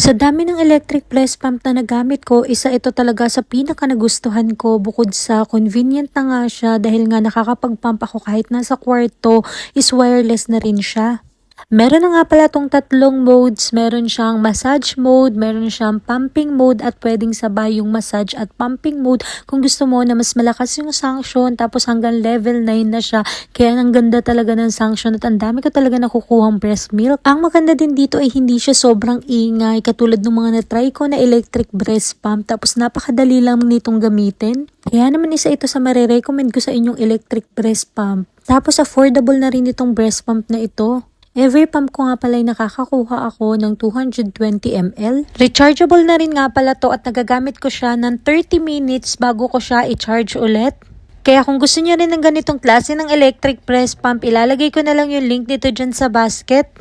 Sa dami ng electric breast pump na nagamit ko, isa ito talaga sa pinaka nagustuhan ko bukod sa convenient na nga siya dahil nga nakakapag-pump ako kahit nasa kwarto is wireless na rin siya. Meron na nga pala tong tatlong modes. Meron siyang massage mode, meron siyang pumping mode at pwedeng sabay yung massage at pumping mode kung gusto mo na mas malakas yung sanction tapos hanggang level 9 na siya. Kaya ang ganda talaga ng sanction at ang dami ko talaga nakukuhang breast milk. Ang maganda din dito ay hindi siya sobrang ingay katulad ng mga na-try ko na electric breast pump tapos napakadali lang nitong gamitin. Kaya naman isa ito sa marirecommend ko sa inyong electric breast pump. Tapos affordable na rin itong breast pump na ito. Every pump ko nga pala ay nakakakuha ako ng 220 ml. Rechargeable na rin nga pala to at nagagamit ko siya ng 30 minutes bago ko siya i-charge ulit. Kaya kung gusto niyo rin ng ganitong klase ng electric breast pump, ilalagay ko na lang yung link dito dyan sa basket.